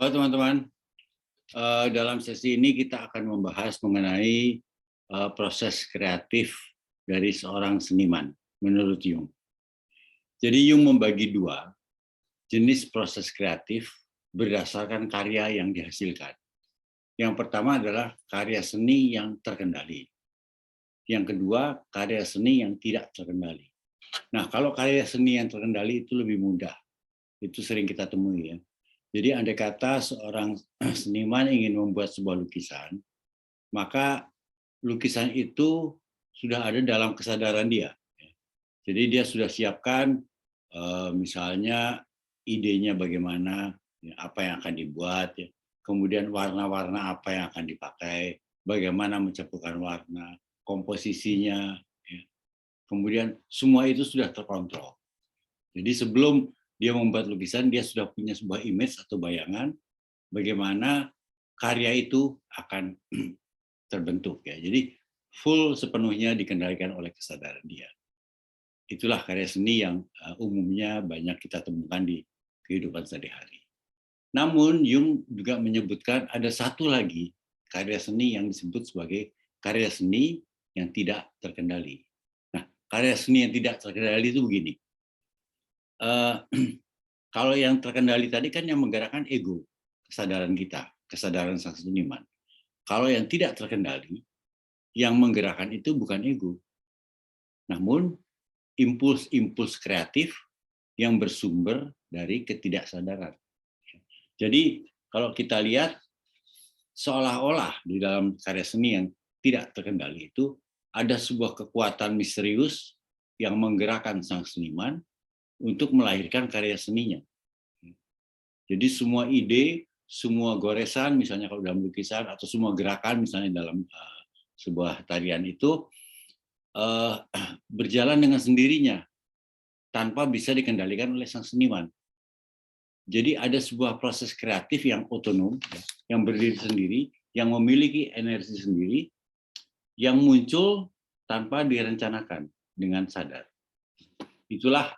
Halo teman-teman, dalam sesi ini kita akan membahas mengenai proses kreatif dari seorang seniman menurut Jung. Jadi Jung membagi dua jenis proses kreatif berdasarkan karya yang dihasilkan. Yang pertama adalah karya seni yang terkendali. Yang kedua, karya seni yang tidak terkendali. Nah, kalau karya seni yang terkendali itu lebih mudah. Itu sering kita temui ya. Jadi andai kata seorang seniman ingin membuat sebuah lukisan, maka lukisan itu sudah ada dalam kesadaran dia. Jadi dia sudah siapkan misalnya idenya bagaimana, apa yang akan dibuat, kemudian warna-warna apa yang akan dipakai, bagaimana mencampurkan warna, komposisinya, kemudian semua itu sudah terkontrol. Jadi sebelum dia membuat lukisan, dia sudah punya sebuah image atau bayangan bagaimana karya itu akan terbentuk ya. Jadi full sepenuhnya dikendalikan oleh kesadaran dia. Itulah karya seni yang umumnya banyak kita temukan di kehidupan sehari-hari. Namun Jung juga menyebutkan ada satu lagi karya seni yang disebut sebagai karya seni yang tidak terkendali. Nah, karya seni yang tidak terkendali itu begini. Kalau yang terkendali tadi kan yang menggerakkan ego, kesadaran kita, kesadaran sang seniman. Kalau yang tidak terkendali, yang menggerakkan itu bukan ego, namun impuls-impuls kreatif yang bersumber dari ketidaksadaran. Jadi kalau kita lihat seolah-olah di dalam karya seni yang tidak terkendali itu ada sebuah kekuatan misterius yang menggerakkan sang seniman untuk melahirkan karya seninya. Jadi semua ide, semua goresan, misalnya kalau dalam lukisan, atau semua gerakan, misalnya dalam sebuah tarian itu, berjalan dengan sendirinya, tanpa bisa dikendalikan oleh sang seniman. Jadi ada sebuah proses kreatif yang otonom, yang berdiri sendiri, yang memiliki energi sendiri, yang muncul tanpa direncanakan dengan sadar. Itulah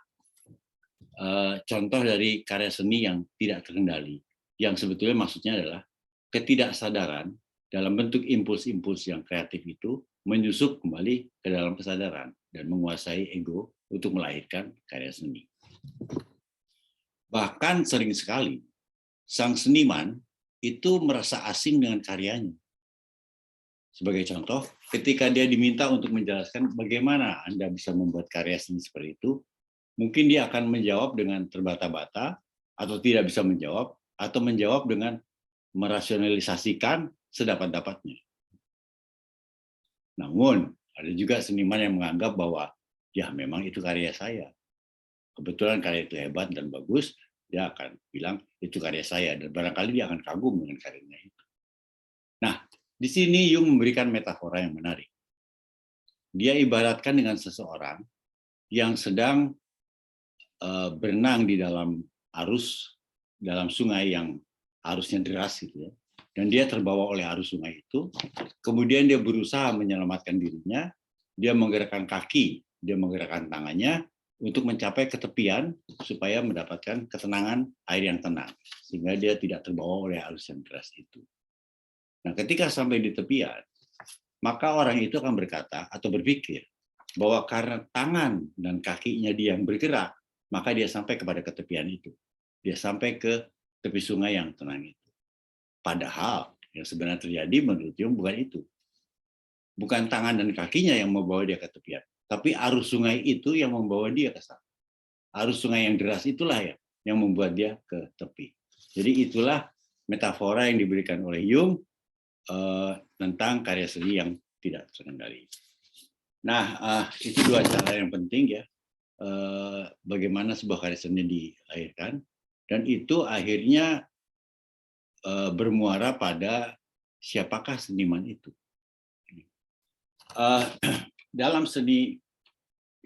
contoh dari karya seni yang tidak terkendali, yang sebetulnya maksudnya adalah ketidaksadaran dalam bentuk impuls-impuls yang kreatif itu menyusup kembali ke dalam kesadaran dan menguasai ego untuk melahirkan karya seni. Bahkan sering sekali sang seniman itu merasa asing dengan karyanya. Sebagai contoh, ketika dia diminta untuk menjelaskan bagaimana Anda bisa membuat karya seni seperti itu, mungkin dia akan menjawab dengan terbata-bata, atau tidak bisa menjawab, atau menjawab dengan merasionalisasikan sedapat-dapatnya. Namun, ada juga seniman yang menganggap bahwa, ya memang itu karya saya. Kebetulan karya itu hebat dan bagus, dia akan bilang, itu karya saya, dan barangkali dia akan kagum dengan karyanya itu. Nah, di sini Jung memberikan metafora yang menarik. Dia ibaratkan dengan seseorang yang sedang berenang di dalam arus, dalam sungai yang arusnya deras gitu ya, dan dia terbawa oleh arus sungai itu, kemudian dia berusaha menyelamatkan dirinya, dia menggerakkan kaki, dia menggerakkan tangannya untuk mencapai ketepian supaya mendapatkan ketenangan air yang tenang, sehingga dia tidak terbawa oleh arus yang deras itu. Nah, ketika sampai di tepian, maka orang itu akan berkata atau berpikir bahwa karena tangan dan kakinya dia yang bergerak, maka dia sampai kepada ketepian itu. Dia sampai ke tepi sungai yang tenang itu. Padahal yang sebenarnya terjadi menurut Jung bukan itu. Bukan tangan dan kakinya yang membawa dia ke tepian, tapi arus sungai itu yang membawa dia ke sana. Arus sungai yang deras itulah yang membuat dia ke tepi. Jadi itulah metafora yang diberikan oleh Jung tentang karya seni yang tidak terkendali. Nah, itu dua cara yang penting ya. Bagaimana sebuah karya seni dilahirkan, dan itu akhirnya bermuara pada siapakah seniman itu. Dalam seni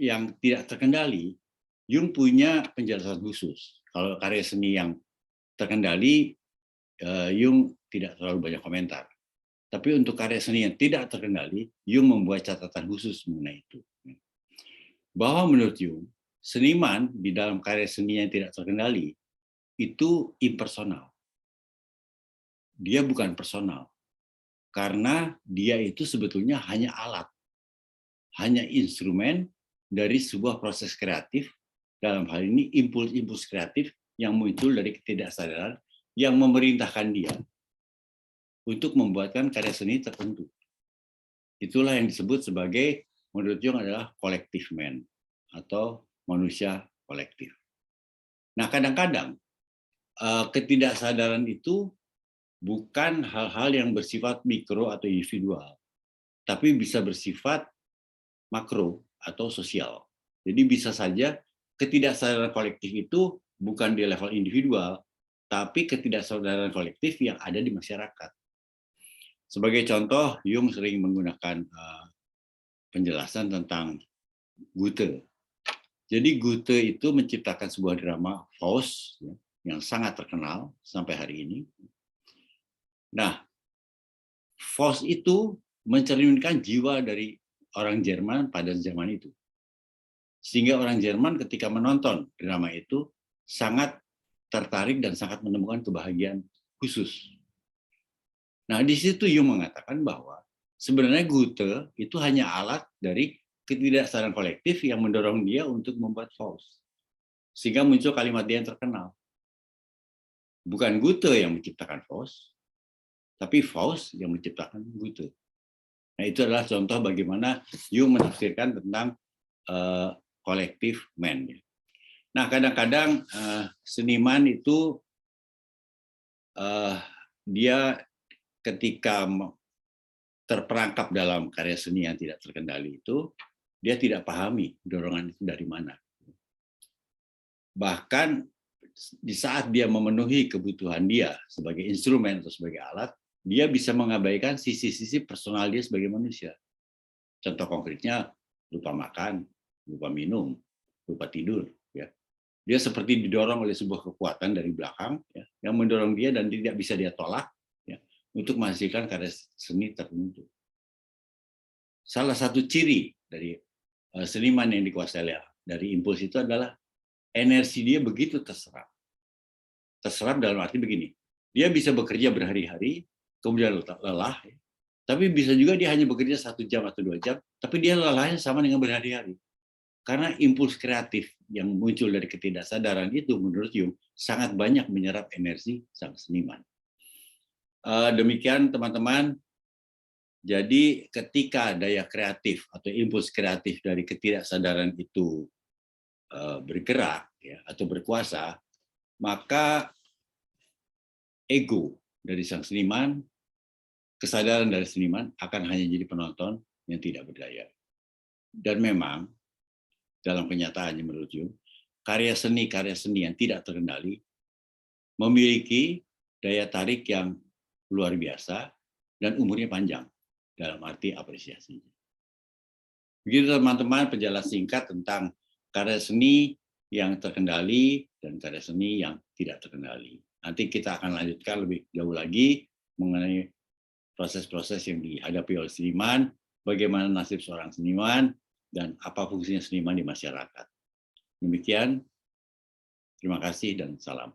yang tidak terkendali, Jung punya penjelasan khusus. Kalau karya seni yang terkendali, Jung tidak terlalu banyak komentar. Tapi untuk karya seni yang tidak terkendali, Jung membuat catatan khusus mengenai itu. Bahwa menurut Jung, seniman di dalam karya seni yang tidak terkendali itu impersonal. dia bukan personal. Karena dia itu sebetulnya hanya alat, hanya instrumen dari sebuah proses kreatif, dalam hal ini impuls-impuls kreatif yang muncul dari ketidaksadaran yang memerintahkan dia untuk membuatkan karya seni tertentu. Itulah yang disebut sebagai, menurut Jung, adalah collective man atau manusia kolektif. Nah, kadang-kadang ketidaksadaran itu bukan hal-hal yang bersifat mikro atau individual, tapi bisa bersifat makro atau sosial. Jadi bisa saja ketidaksadaran kolektif itu bukan di level individual, tapi ketidaksadaran kolektif yang ada di masyarakat. Sebagai contoh, Jung sering menggunakan penjelasan tentang Goethe. Jadi Goethe itu menciptakan sebuah drama Faust yang sangat terkenal sampai hari ini. Nah, Faust itu mencerminkan jiwa dari orang Jerman pada zaman itu. Sehingga orang Jerman ketika menonton drama itu sangat tertarik dan sangat menemukan kebahagiaan khusus. Nah, di situ Jung mengatakan bahwa sebenarnya Goethe itu hanya alat dari ketidaksadaran kolektif yang mendorong dia untuk membuat Faust. Sehingga muncul kalimat dia yang terkenal. Bukan Goethe yang menciptakan Faust, tapi Faust yang menciptakan Goethe. Nah, itu adalah contoh bagaimana Jung menafsirkan tentang collective man. Nah, kadang-kadang seniman itu dia ketika terperangkap dalam karya seni yang tidak terkendali itu, dia tidak pahami dorongan itu dari mana. Bahkan di saat dia memenuhi kebutuhan dia sebagai instrumen atau sebagai alat, dia bisa mengabaikan sisi-sisi personal dia sebagai manusia. Contoh konkretnya, lupa makan, lupa minum, lupa tidur. Ya. Dia seperti didorong oleh sebuah kekuatan dari belakang yang mendorong dia dan tidak bisa dia tolak untuk menghasilkan karya seni tertentu. Salah satu ciri dari seniman yang dikuasai dari impuls itu adalah energi dia begitu terserap. Terserap dalam arti begini, dia bisa bekerja berhari-hari, kemudian lelah, tapi bisa juga dia hanya bekerja 1 jam atau 2 jam, tapi dia lelahnya sama dengan berhari-hari. Karena impuls kreatif yang muncul dari ketidaksadaran itu, menurut Jung, sangat banyak menyerap energi sang seniman. Demikian teman-teman. Jadi ketika daya kreatif atau impuls kreatif dari ketidaksadaran itu bergerak atau berkuasa, maka ego dari sang seniman, kesadaran dari seniman akan hanya jadi penonton yang tidak berdaya. Dan memang dalam kenyataannya menurut Jung, karya seni yang tidak terkendali memiliki daya tarik yang luar biasa dan umurnya panjang. Dalam arti apresiasi. Begitu teman-teman penjelasan singkat tentang karya seni yang terkendali dan karya seni yang tidak terkendali. Nanti kita akan lanjutkan lebih jauh lagi mengenai proses-proses yang dihadapi oleh seniman, bagaimana nasib seorang seniman, dan apa fungsinya seniman di masyarakat. Demikian, terima kasih dan salam.